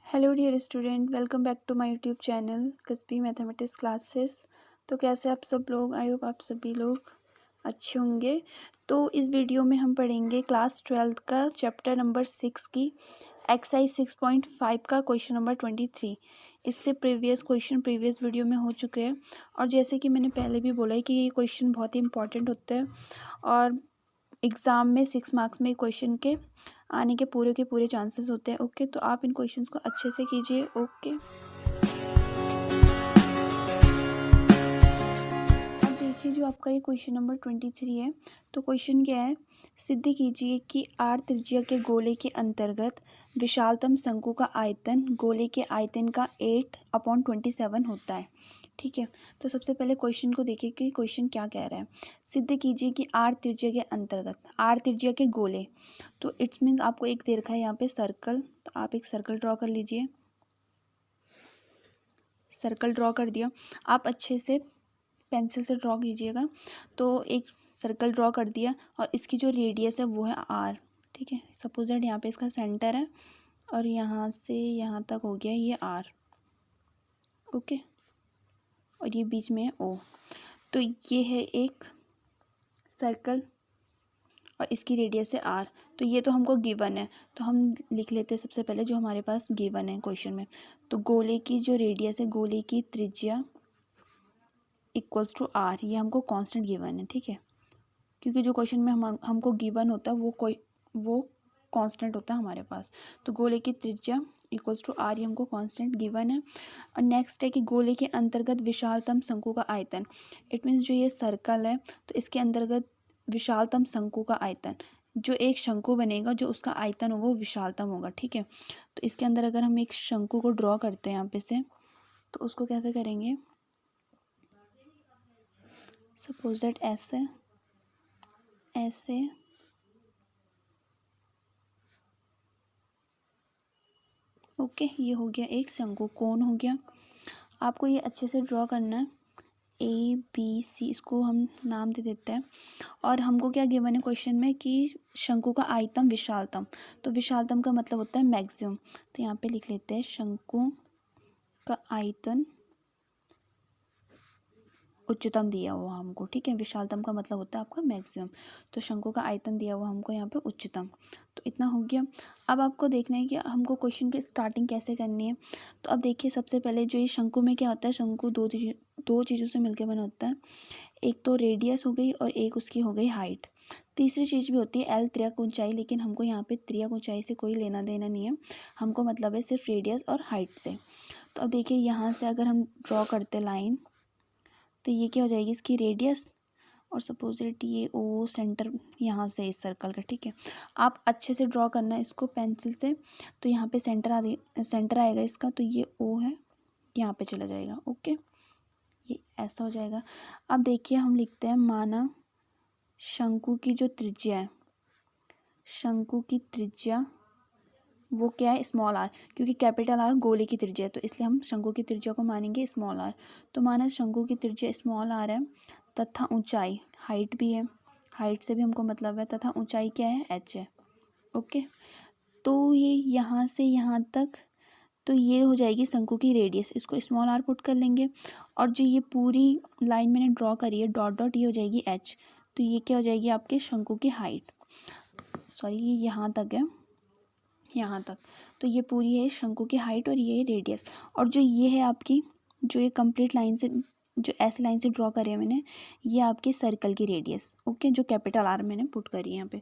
Hello dear student, welcome back to my YouTube channel कसबी mathematics classes. तो कैसे आप सब लोग? आई होप आप सभी लोग अच्छे होंगे। तो इस वीडियो में हम पढ़ेंगे क्लास 12th का चैप्टर नंबर 6 की एक्सरसाइज 6.5 का क्वेश्चन नंबर 23। इससे प्रीवियस क्वेश्चन प्रीवियस वीडियो में हो चुके हैं और जैसे कि मैंने पहले भी बोला है कि ये क्वेश्चन बहुत ही इंपॉर्टेंट होता है और एग्ज़ाम में 6 मार्क्स में क्वेश्चन के आने के पूरे चांसेस होते हैं। ओके, तो आप इन क्वेश्चंस को अच्छे से कीजिए। ओके, अब देखिए जो आपका ये क्वेश्चन नंबर 23 है। तो क्वेश्चन क्या है? सिद्ध कीजिए कि आर त्रिज्या के गोले के अंतर्गत विशालतम शंकु का आयतन गोले के आयतन का 8/27 होता है। ठीक है, तो सबसे पहले क्वेश्चन को देखिए कि क्वेश्चन क्या कह रहा है। सिद्ध कीजिए कि आर त्रिज्या के अंतर्गत, आर त्रिज्या के गोले, तो इट्स मीन आपको एक दे रखा है यहाँ पे सर्कल। तो आप एक सर्कल ड्रॉ कर लीजिए। सर्कल ड्रॉ कर दिया, आप अच्छे से पेंसिल से ड्रॉ कीजिएगा। तो एक सर्कल ड्रॉ कर दिया और इसकी जो रेडियस है वो है आर। ठीक है, सपोज दैट यहाँ पे इसका सेंटर है और यहाँ से यहाँ तक हो गया ये आर। ओके, और ये बीच में है ओ। तो ये है एक सर्कल और इसकी रेडियस है आर। तो ये तो हमको गिवन है, तो हम लिख लेते हैं सबसे पहले जो हमारे पास गिवन है क्वेश्चन में। तो गोले की जो रेडियस है, गोले की त्रिज्या इक्वल्स टू आर, ये हमको कांस्टेंट गिवन है। ठीक है, क्योंकि जो क्वेश्चन में हमको गिवन होता है वो कांस्टेंट होता है हमारे पास। तो गोले की त्रिज्या इक्वल्स टू आर, ये हमको कांस्टेंट गिवन है। और नेक्स्ट है कि गोले के अंतर्गत विशालतम शंकु का आयतन। इट मीन्स जो ये सर्कल है तो इसके अंतर्गत विशालतम शंकु का आयतन, जो एक शंकु बनेगा जो उसका आयतन होगा वो विशालतम होगा। ठीक है, तो इसके अंदर अगर हम एक शंकु को ड्रॉ करते हैं यहाँ पे से, तो उसको कैसे करेंगे? सपोज दैट ऐसे ऐसे ओके, ये हो गया एक शंकु, कोण हो गया। आपको ये अच्छे से ड्रॉ करना है, ABC, इसको हम नाम दे देते हैं। और हमको क्या गिवन है क्वेश्चन में कि शंकु का आयतन विशालतम, तो विशालतम का मतलब होता है मैक्सिमम। तो यहाँ पे लिख लेते हैं शंकु का आयतन उच्चतम दिया हुआ हमको। ठीक है, विशालतम का मतलब होता है आपका मैक्सिमम, तो शंकु का आयतन दिया हुआ हमको यहाँ पे उच्चतम। तो इतना हो गया। अब आपको देखना है कि हमको क्वेश्चन की स्टार्टिंग कैसे करनी है। तो अब देखिए सबसे पहले जो ये शंकु में क्या होता है, शंकु दो चीज़ों से मिलकर बना होता है। एक तो रेडियस हो गई और एक उसकी हो गई हाइट। तीसरी चीज़ भी होती है एल, त्रिज्या ऊंचाई, लेकिन हमको यहाँ पे त्रिज्या ऊंचाई से कोई लेना देना नहीं है, हमको मतलब है सिर्फ रेडियस और हाइट से। तो अब देखिए यहाँ से अगर हम ड्रॉ करते लाइन, तो ये क्या हो जाएगी, इसकी रेडियस, और सपोज दैट ये ओ सेंटर यहाँ से इस सर्कल का। ठीक है, आप अच्छे से ड्रॉ करना है इसको पेंसिल से। तो यहाँ पे सेंटर आएगा इसका, तो ये ओ है, यहाँ पे चला जाएगा। ओके, ये ऐसा हो जाएगा। अब देखिए हम लिखते हैं, माना शंकु की जो त्रिज्या है, शंकु की त्रिज्या वो क्या है, स्मॉल आर, क्योंकि कैपिटल आर गोले की त्रिज्या है, तो इसलिए हम शंकु की त्रिज्या को मानेंगे स्मॉल आर। तो माना शंकु की त्रिज्या स्मॉल आर है तथा ऊंचाई, हाइट भी है, हाइट से भी हमको मतलब है, तथा ऊंचाई क्या है, एच है। ओके, तो ये यहाँ से यहाँ तक, तो ये हो जाएगी शंकु की रेडियस, इसको स्मॉल आर पुट कर लेंगे। और जो ये पूरी लाइन मैंने ड्रॉ करी है डॉट डॉट, ये हो जाएगी एच। तो ये क्या हो जाएगी आपके शंकु की हाइट, सॉरी ये यहाँ तक है, यहाँ तक। तो ये पूरी है शंकु की हाइट और ये रेडियस। और जो ये है आपकी, जो ये कंप्लीट लाइन से, जो ऐसे लाइन से ड्रॉ करी है मैंने, ये आपके सर्कल की रेडियस। ओके, जो कैपिटल आर मैंने पुट करी है यहाँ पे।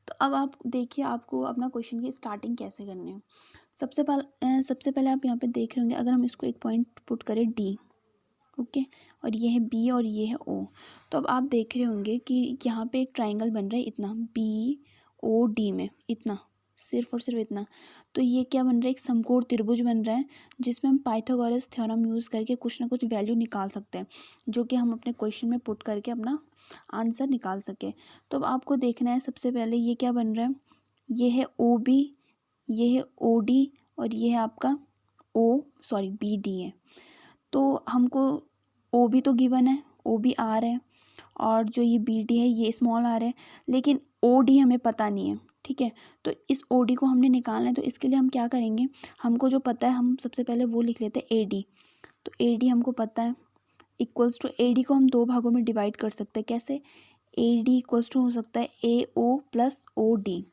तो अब आप देखिए आपको अपना क्वेश्चन की स्टार्टिंग कैसे करनी है। सबसे पहले आप यहाँ पे देख रहे होंगे, अगर हम इसको एक पॉइंट पुट करें डी, ओके, और ये है बी और ये है ओ, तो अब आप देख रहे होंगे कि यहाँ पे एक ट्राइंगल बन रहा है इतना, BOD में इतना, सिर्फ और सिर्फ इतना। तो ये क्या बन रहा है, एक समकोण त्रिभुज बन रहा है, जिसमें हम पाइथागोरस थ्योरम यूज़ करके कुछ ना कुछ वैल्यू निकाल सकते हैं, जो कि हम अपने क्वेश्चन में पुट करके अपना आंसर निकाल सके। तो अब आपको देखना है सबसे पहले ये क्या बन रहा है, ये है OB, ये है OD और ये है आपका BD है। तो हमको OB तो गिवन है, OB आर है, और जो ये BD है ये स्मॉल आर है, लेकिन OD हमें पता नहीं है। ठीक है। तो इस ओ डी को हमने निकालना है, तो इसके लिए हम क्या करेंगे, हमको जो पता है हम सबसे पहले वो लिख लेते हैं ए डी। तो ए डी हमको पता है इक्वल्स टू, ए डी को हम दो भागों में डिवाइड कर सकते हैं। कैसे, ए डी इक्वल्स टू हो सकता है ए ओ प्लस ओ डी,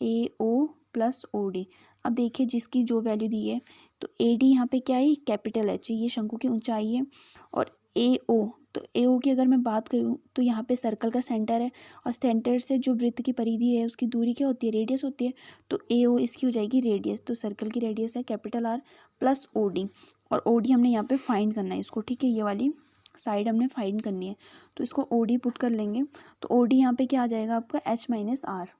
ए ओ प्लस ओ डी। अब देखिए जिसकी जो वैल्यू दी है, तो ए डी यहाँ पे क्या है, कैपिटल एच, ये शंकु की ऊंचाई है। और ए ओ, तो ए ओ की अगर मैं बात करूँ तो यहाँ पे सर्कल का सेंटर है, और सेंटर से जो वृत्त की परिधि है उसकी दूरी क्या होती है, रेडियस होती है। तो ए ओ इसकी हो जाएगी रेडियस, तो सर्कल की रेडियस है capital R plus O D, और ओ डी हमने यहाँ पे फाइंड करना है इसको, ठीक है। ये वाली साइड हमने फाइंड करनी है, तो इसको ओ डी पुट कर लेंगे। तो ओ डी यहाँ पे क्या आ जाएगा आपका, H minus R.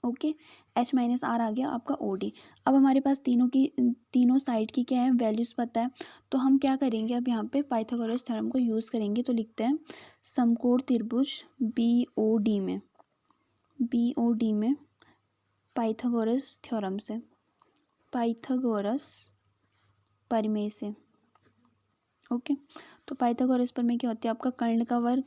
Okay, H minus R आ गया आपका ओ डी। अब हमारे पास तीनों साइड की क्या है, वैल्यूज़ पता है। तो हम क्या करेंगे, अब यहाँ पे पाइथागोरस थ्योरम को यूज़ करेंगे। तो लिखते हैं समकोण त्रिभुज बी ओ डी में पाइथागोरस थ्योरम से, पाइथागोरस प्रमेय से। ओके, तो पाइथागोरस प्रमेय क्या होती है, आपका कर्ण का वर्ग,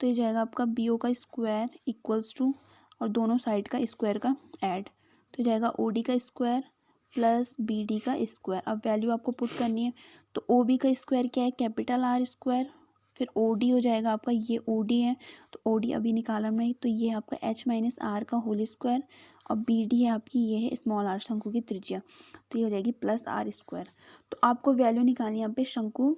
तो ये जाएगा आपका बी ओ का स्क्वायर इक्वल्स टू, और दोनों साइड का स्क्वायर का ऐड, तो जाएगा ओ डी का स्क्वायर प्लस बी डी का स्क्वायर। अब वैल्यू आपको पुट करनी है, तो ओ बी का स्क्वायर क्या है, कैपिटल आर स्क्वायर, फिर ओ डी हो जाएगा आपका, ये ओ डी है तो ओ डी अभी निकाला हमने, तो ये आपका एच माइनस आर का होल स्क्वायर, और बी डी है आपकी, ये है स्मॉल आर शंकु की त्रिज्या, तो ये हो जाएगी प्लस आर स्क्वायर। तो आपको वैल्यू निकालनी है यहाँ पे शंकु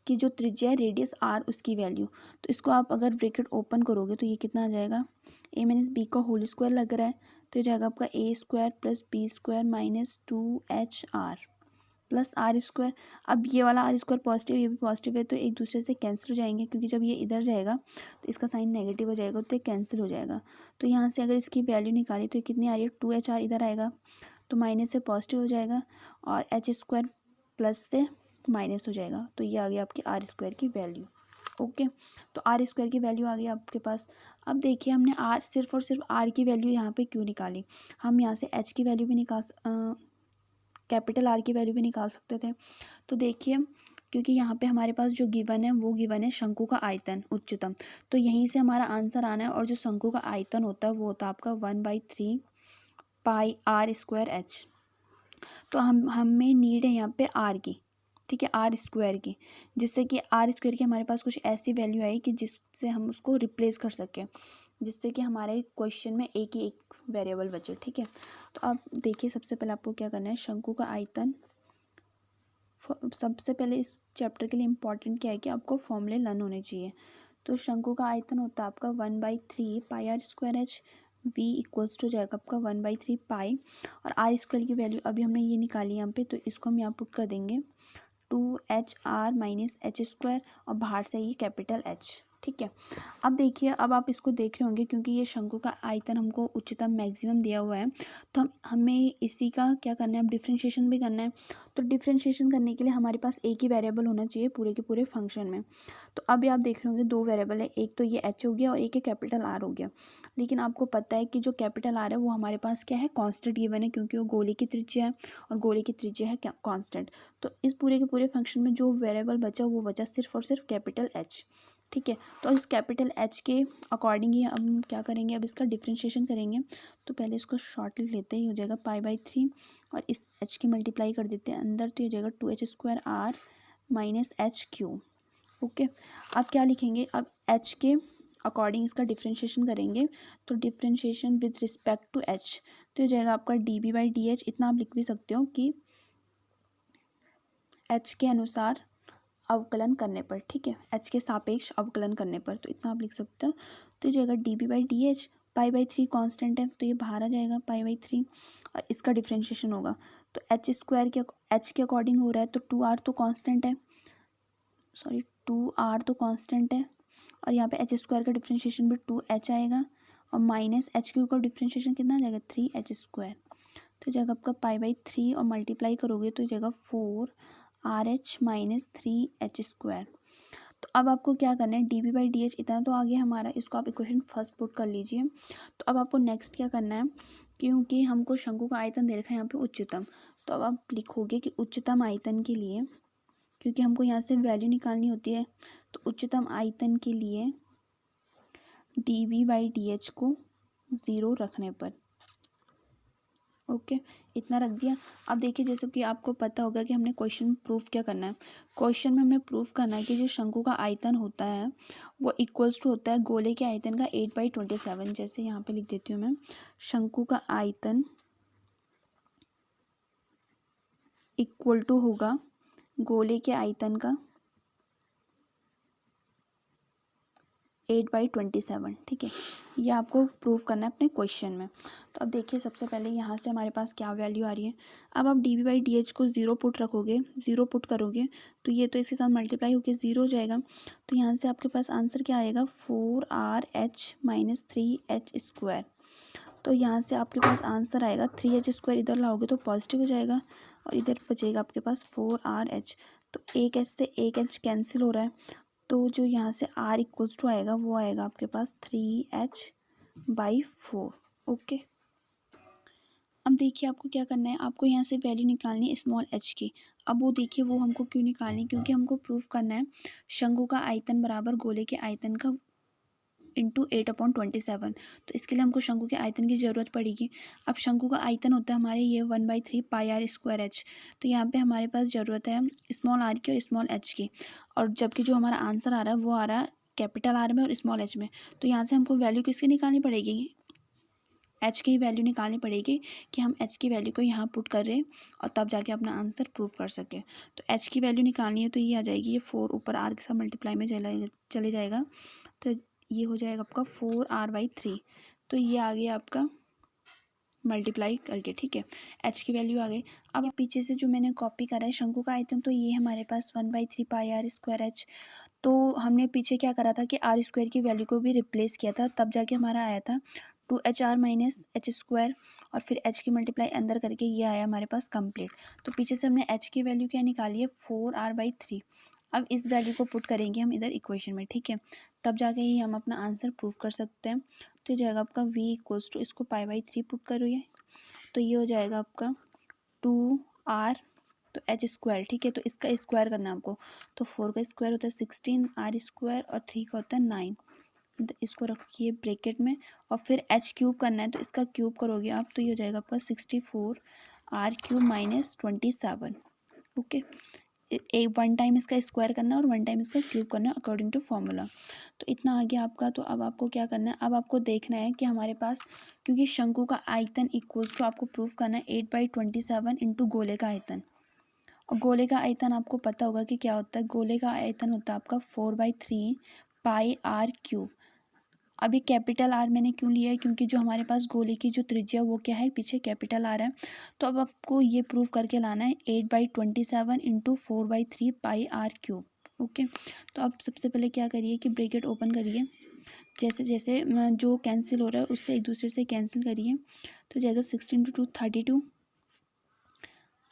की जो त्रिज्या है रेडियस आर, उसकी वैल्यू। तो इसको आप अगर ब्रैकेट ओपन करोगे तो ये कितना आ जाएगा, ए माइनस बी का होल स्क्वायर लग रहा है, तो ये जाएगा आपका A square plus B square minus 2h R plus R square. अब ये वाला आर स्क्वायर पॉजिटिव, ये भी पॉजिटिव है, तो एक दूसरे से कैंसिल हो जाएंगे, क्योंकि जब ये इधर जाएगा तो इसका साइन नेगेटिव हो जाएगा, तो ये कैंसिल हो जाएगा। तो यहाँ से अगर इसकी वैल्यू निकाली तो ये कितनी आ रही है, 2h आर इधर आएगा, तो माइनस से पॉजिटिव हो जाएगा, और एच स्क्वायर प्लस से माइनस हो जाएगा, तो ये आ गया आपकी आर स्क्वायर की वैल्यू। ओके, तो आर स्क्वायर की वैल्यू आ गई आपके पास। अब देखिए हमने आर, सिर्फ और सिर्फ आर की वैल्यू यहाँ पे क्यों निकाली, हम यहाँ से एच की वैल्यू भी कैपिटल आर की वैल्यू भी निकाल सकते थे। तो देखिए क्योंकि यहाँ पे हमारे पास जो गिवन है वो गिवन है शंकु का आयतन उच्चतम, तो यहीं से हमारा आंसर आना है। और जो शंकु का आयतन होता है वो होता है आपका 1/3 पाई आर स्क्वायर एच। तो हमें नीड है यहाँ पे आर की, ठीक है, आर स्क्वायर की, जिससे कि आर स्क्वायर की हमारे पास कुछ ऐसी वैल्यू आई कि जिससे हम उसको रिप्लेस कर सकें, जिससे कि हमारे क्वेश्चन में एक ही एक वेरिएबल बचे, ठीक है। तो अब देखिए सबसे पहले आपको क्या करना है, शंकु का आयतन, सबसे पहले इस चैप्टर के लिए इम्पॉर्टेंट क्या है कि आपको फॉर्मूले लर्न होने चाहिए। तो शंकु का आयतन होता है आपका 1/3 pi R square H, V equals to जाएगा आपका 1/3 पाई, और आर स्क्वायर की वैल्यू अभी हमने ये निकाली यहाँ पे, तो इसको हम यहाँ पुट कर देंगे 2HR माइनस एच स्क्वायर, और बाहर से ये कैपिटल एच, ठीक है। अब देखिए, अब आप इसको देख रहे होंगे क्योंकि ये शंकु का आयतन हमको उच्चतम मैक्सिमम दिया हुआ है, तो हमें इसी का क्या करना है, अब डिफ्रेंशिएशन भी करना है। तो डिफ्रेंशिएशन करने के लिए हमारे पास एक ही वेरिएबल होना चाहिए पूरे के पूरे फंक्शन में। तो अभी आप देख रहे होंगे दो वेरिएबल है, एक तो ये एच हो गया और एक है कैपिटल आर हो गया। लेकिन आपको पता है कि जो कैपिटल आर है वो हमारे पास क्या है, कॉन्स्टेंट गिवन है, क्योंकि वो गोले की त्रिज्या है और गोले की त्रिज्या है कॉन्स्टेंट। तो इस पूरे के पूरे फंक्शन में जो वेरिएबल बचा वो बचा सिर्फ और सिर्फ कैपिटल एच, ठीक है। तो इस कैपिटल एच के अकॉर्डिंग ही अब हम क्या करेंगे, अब इसका डिफ्रेंशिएशन करेंगे। तो पहले इसको शॉर्ट लिख लेते हैं, ये हो जाएगा पाई/3, और इस एच की मल्टीप्लाई कर देते हैं अंदर, तो ये हो जाएगा 2h square R minus H Q. Okay, अब क्या लिखेंगे, अब एच के अकॉर्डिंग इसका डिफ्रेंशिएशन करेंगे। तो differentiation with respect to H, तो ये जाएगा आपका dB/dh। इतना आप लिख भी सकते हो कि एच के अनुसार अवकलन करने पर, ठीक है, एच के सापेक्ष अवकलन करने पर, तो इतना आप लिख सकते हो। तो ये जाएगा dB/dh, पाई/3 कांस्टेंट है तो ये बाहर आ जाएगा पाई/3, और इसका डिफ्रेंशिएशन होगा। तो एच स्क्वायर के एच के अकॉर्डिंग हो रहा है, तो 2r तो कांस्टेंट है, सॉरी 2r तो कांस्टेंट है, और यहाँ पे एच स्क्वायर का डिफ्रेंशिएशन भी 2h आएगा, और माइनस एच क्यू का डिफ्रेंशिएशन कितना आ जाएगा 3h स्क्वायर। तो जाएगा आपका पाई/3, और मल्टीप्लाई करोगे तो जाएगा 4RH माइनस 3h स्क्वायर। तो अब आपको क्या करना है, dB/dh इतना तो आ गया हमारा, इसको आप इक्वेशन फर्स्ट पुट कर लीजिए। तो अब आपको नेक्स्ट क्या करना है, क्योंकि हमको शंकु का आयतन दे रखा है यहाँ पे उच्चतम, तो अब आप लिखोगे कि उच्चतम आयतन के लिए, क्योंकि हमको यहाँ से वैल्यू निकालनी होती है, तो उच्चतम आयतन के लिए dB/dh को ज़ीरो रखने पर। ओके, इतना रख दिया। अब देखिए जैसे कि आपको पता होगा कि हमने क्वेश्चन प्रूफ क्या करना है। क्वेश्चन में हमने प्रूफ करना है कि जो शंकु का आयतन होता है वो इक्वल्स टू होता है गोले के आयतन का 8/27। जैसे यहाँ पे लिख देती हूँ मैं, शंकु का आयतन इक्वल टू होगा गोले के आयतन का 8/27। ठीक है, ये आपको प्रूफ करना है अपने क्वेश्चन में। तो अब देखिए सबसे पहले यहाँ से हमारे पास क्या वैल्यू आ रही है। अब आप dv/dh को ज़ीरो पुट रखोगे, ज़ीरो पुट करोगे तो ये तो इसके साथ मल्टीप्लाई होकर ज़ीरो हो जाएगा। तो यहाँ से आपके पास आंसर क्या आएगा, 4rh माइनस 3h²। तो यहाँ से आपके पास आंसर आएगा 3h², इधर लाओगे तो पॉजिटिव हो जाएगा और इधर बचेगा आपके पास 4rh। तो एक h से एक h कैंसिल हो रहा है, तो जो यहाँ से r इक्वल्स टू आएगा वो आएगा आपके पास 3h/4। ओके, अब देखिए आपको क्या करना है, आपको यहाँ से वैल्यू निकालनी है स्मॉल h की। अब वो देखिए वो हमको क्यों निकालनी है, क्योंकि हमको प्रूफ करना है शंकु का आयतन बराबर गोले के आयतन का इंटू 8/27। तो इसके लिए हमको शंकु के आयतन की ज़रूरत पड़ेगी। अब शंकु का आयतन होता है हमारे ये 1/3 πr²h। तो यहाँ पे हमारे पास ज़रूरत है स्मॉल r की और स्मॉल h की, और जबकि जो हमारा आंसर आ रहा है वो आ रहा है कैपिटल R में और स्मॉल h में। तो यहाँ से हमको वैल्यू किसकी निकालनी पड़ेगी, h की वैल्यू निकालनी पड़ेगी कि हम h की वैल्यू को यहाँ पुट कर रहे हैं और तब जाके अपना आंसर प्रूव कर सके। तो h की वैल्यू निकालनी है तो ये आ जाएगी, ये 4 ऊपर r के साथ मल्टीप्लाई में चले जाएगा। तो ये हो जाएगा आपका 4r/3। तो ये आ गया आपका मल्टीप्लाई करके। ठीक है, h की वैल्यू आ गई। अब पीछे से जो मैंने कॉपी करा है शंकु का आयतन, तो ये हमारे पास 1/3 πr²h। तो हमने पीछे क्या करा था कि r² की वैल्यू को भी रिप्लेस किया था, तब जाके हमारा आया था 2hr माइनस h², और फिर h की मल्टीप्लाई अंदर करके ये आया हमारे पास कंप्लीट। तो पीछे से हमने h की वैल्यू क्या निकाली है, 4r/3। अब इस वैल्यू को पुट करेंगे हम इधर इक्वेशन में। ठीक है, तब जाके ही हम अपना आंसर प्रूव कर सकते हैं। तो ये जाएगा आपका v इक्वल्स टू, इसको π/3 पुट करोगे तो ये हो जाएगा आपका 2r, तो h²। ठीक है, तो इसका स्क्वायर करना है आपको। तो 4 का स्क्वायर होता है 16, r² और 3 का होता है 9। इसको रखिए ब्रैकेट में और फिर h³ करना है, तो इसका क्यूब करोगे आप तो ये हो जाएगा आपका 64r³ माइनस 27। ओके, एक वन टाइम इसका स्क्वायर करना है और वन टाइम इसका क्यूब करना है अकॉर्डिंग टू फॉर्मूला। तो इतना आ गया आपका। तो अब आपको क्या करना है, अब आपको देखना है कि हमारे पास, क्योंकि शंकु का आयतन इक्वल्स टू आपको प्रूफ करना है 8/27 इंटू गोले का आयतन। और गोले का आयतन आपको पता होगा कि क्या होता है, गोले का आयतन होता है आपका 4/3 πr³। अब ये कैपिटल R मैंने क्यों लिया है, क्योंकि जो हमारे पास गोले की जो त्रिज्या वो क्या है, पीछे कैपिटल R है। तो अब आपको ये प्रूव करके लाना है 8/27 इंटू 4/3 πr³। ओके, तो अब सबसे पहले क्या करिए कि ब्रैकेट ओपन करिए, जैसे जैसे जो कैंसिल हो रहा है उससे एक दूसरे से कैंसिल करिए। तो जाएगा 16 × 2 32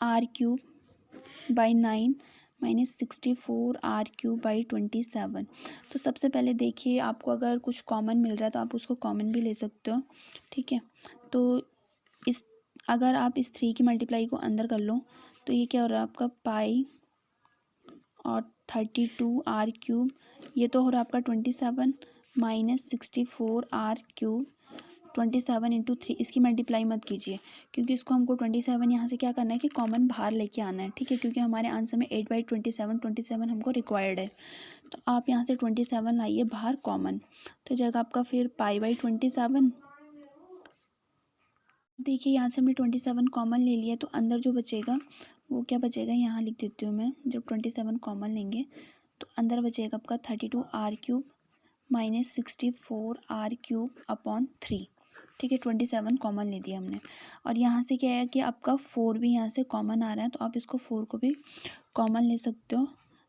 r³/9 माइनस 64 r³/27। तो सबसे पहले देखिए आपको अगर कुछ कॉमन मिल रहा है तो आप उसको कॉमन भी ले सकते हो। ठीक है, तो इस अगर आप इस 3 की मल्टीप्लाई को अंदर कर लो तो ये क्या हो रहा है आपका पाई और 32 r³, ये तो हो रहा है आपका 27 माइनस 64 r³। 27 इंटू 3, इसकी मल्टीप्लाई मत कीजिए क्योंकि इसको हमको 27 यहाँ से क्या करना है कि कॉमन बाहर लेके आना है। ठीक है, क्योंकि हमारे आंसर में 8/27 हमको रिक्वायर्ड है। तो आप यहाँ से 27 लाइए बाहर कॉमन, तो जगह आपका फिर π/27। देखिए यहाँ से हमने 27 कॉमन ले लिया, तो अंदर जो बचेगा वो क्या बचेगा, यहाँ लिख देती हूँ मैं। जब 27 कॉमन लेंगे तो अंदर बचेगा आपका 32 r³ माइनस 64 r³/3। ठीक है, 27 कॉमन ले दिया हमने। और यहाँ से क्या है कि आपका 4 भी यहाँ से कॉमन आ रहा है, तो आप इसको 4 को भी कॉमन ले सकते हो।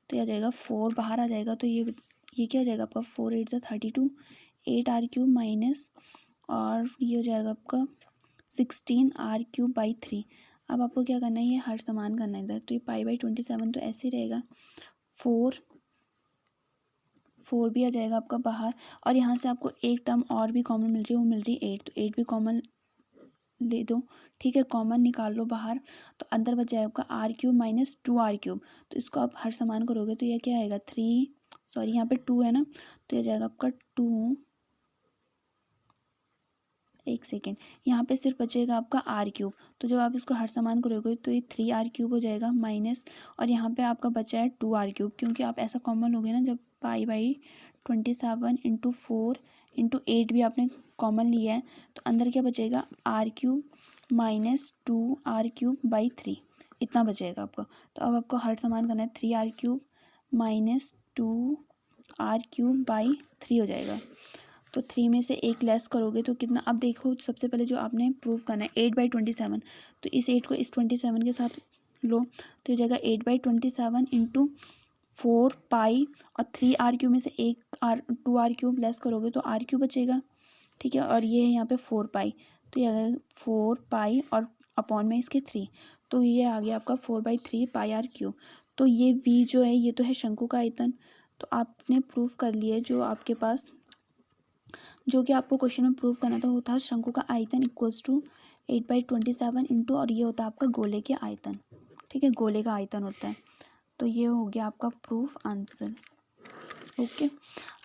तो ये आ जाएगा 4 बाहर आ जाएगा, तो ये क्या हो जाएगा आपका 4 8 ज़ा 32, 8 r³ माइनस, और ये हो जाएगा आपका 16 r³/3। अब आपको क्या करना है, ये हर समान करना है इधर। तो ये π/27 तो ऐसे ही रहेगा, 4 भी आ जाएगा आपका बाहर। और यहाँ से आपको एक टर्म और भी कॉमन मिल रही है, वो मिल रही है 8, तो 8 भी कॉमन ले दो। ठीक है, कॉमन निकाल लो बाहर, तो अंदर बच जाएगा आपका r³ माइनस 2r³। तो इसको आप हर समान करोगे तो ये क्या आएगा 3, सॉरी यहाँ पे 2 है ना, तो ये जाएगा आपका 2 एक सेकेंड, यहाँ पे सिर्फ बचेगा आपका आर क्यूब। तो जब आप इसको हर समान करोगे तो ये 3r³ हो जाएगा माइनस, और यहाँ पे आपका बचा है 2r³, क्योंकि आप ऐसा कॉमन लोगे ना, जब π/27 × 4 × 8 भी आपने कॉमन लिया है तो अंदर क्या बचेगा, r³ माइनस 2r³/3 इतना बचेगा आपको। तो अब आपको हर समान करना है, 3r³ माइनस 2r³/3 हो जाएगा। तो 3 में से 1 लेस करोगे तो कितना, अब देखो सबसे पहले जो आपने प्रूव करना है 8/27, तो इस 8 को इस 27 के साथ लो तो ये जाएगा 8/27 × 4π, और 3r³ में से 2r³ लेस करोगे तो r³ बचेगा, ठीक है। और ये है यहाँ पे 4π, तो ये आ गया 4π और अपॉन में इसके 3, तो ये आ गया आपका 4/3 πr³। तो ये v जो है ये तो है शंकु का आयतन। तो आपने प्रूव कर लिया जो आपके पास, जो कि आपको क्वेश्चन में प्रूव करना था वो था शंकु का आयतन इक्वल्स टू 8/27 इंटू, और ये होता है आपका गोले के आयतन, ठीक है, गोले का आयतन होता है। तो ये हो गया आपका प्रूफ आंसर। ओके,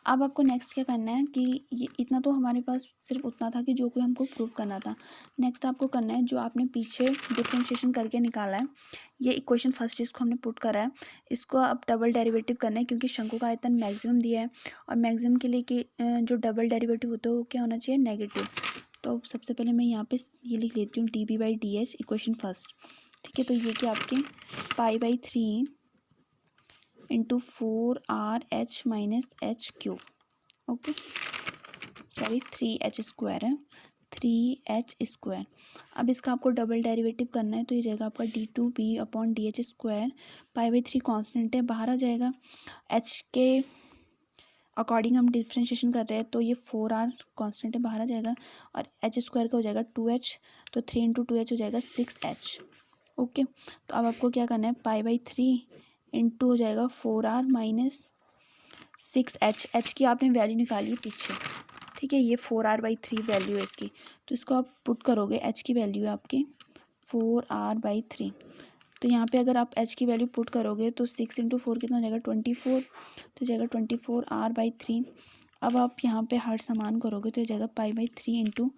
अब आपको नेक्स्ट क्या करना है कि ये इतना तो हमारे पास सिर्फ उतना था कि जो कोई हमको प्रूव करना था। नेक्स्ट आपको करना है जो आपने पीछे डिफरेंशिएशन करके निकाला है, ये इक्वेशन फर्स्ट इसको हमने पुट करा है, इसको अब डबल डेरिवेटिव करना है, क्योंकि शंकु का आयतन मैक्सिमम दिया है और मैक्सिमम के लिए कि जो डबल डेरिवेटिव होता है वो क्या होना चाहिए, नेगेटिव। तो सबसे पहले मैं यहाँ पे ये लिख लेती हूँ dB/dh इक्वेशन फर्स्ट, ठीक है। तो ये कि आपके π/3 × 4RH - h³, okay, sorry 3h² है, 3h²। अब इसका आपको डबल डेरिवेटिव करना है, तो ये जाएगा आपका d2b/dh², π/3 कांस्टेंट है, बाहर आ जाएगा। h के अकॉर्डिंग हम डिफ्रेंशिएशन कर रहे हैं तो ये 4r कांस्टेंट है, बाहर आ जाएगा, और h² का हो जाएगा 2h, तो 3 × 2h हो जाएगा 6h। ओके, तो अब आपको क्या करना है, π/3 इंटू हो जाएगा 4r माइनस 6h, h की आपने वैल्यू निकाली है पीछे, ठीक है, ये 4r/3 वैल्यू है इसकी, तो इसको आप पुट करोगे, h की वैल्यू है आपकी 4r/3। तो यहाँ पे अगर आप h की वैल्यू पुट करोगे तो 6 × 4 कितना हो जाएगा, 24, तो जाएगा 24r/3। अब आप यहाँ पे हर समान करोगे तो ये जाएगा π/3 इंटू,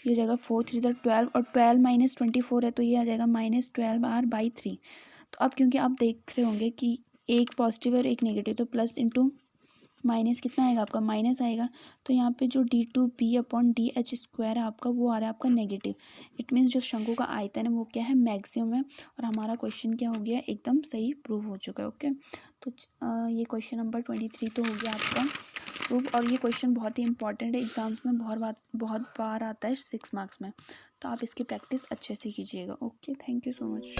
ये जाएगा 4 3 12, और 12 माइनस 24 है तो ये आ जाएगा -12r/3। तो अब क्योंकि आप देख रहे होंगे कि एक पॉजिटिव और एक नेगेटिव, तो प्लस इंटू माइनस कितना आएगा आपका, माइनस आएगा। तो यहाँ पे जो d2b/dh² है आपका वो आ रहा है आपका नेगेटिव। इट मीन्स जो शंकु का आयतन है वो क्या है, मैक्सिमम है, और हमारा क्वेश्चन क्या हो गया, एकदम सही प्रूव हो चुका है। ओके, तो ये क्वेश्चन नंबर 23 तो हो गया आपका प्रूव, और ये क्वेश्चन बहुत ही इंपॉर्टेंट है, एग्जाम्स में बहुत बार आता है 6 मार्क्स में, तो आप इसकी प्रैक्टिस अच्छे से कीजिएगा। Okay, thank you so much.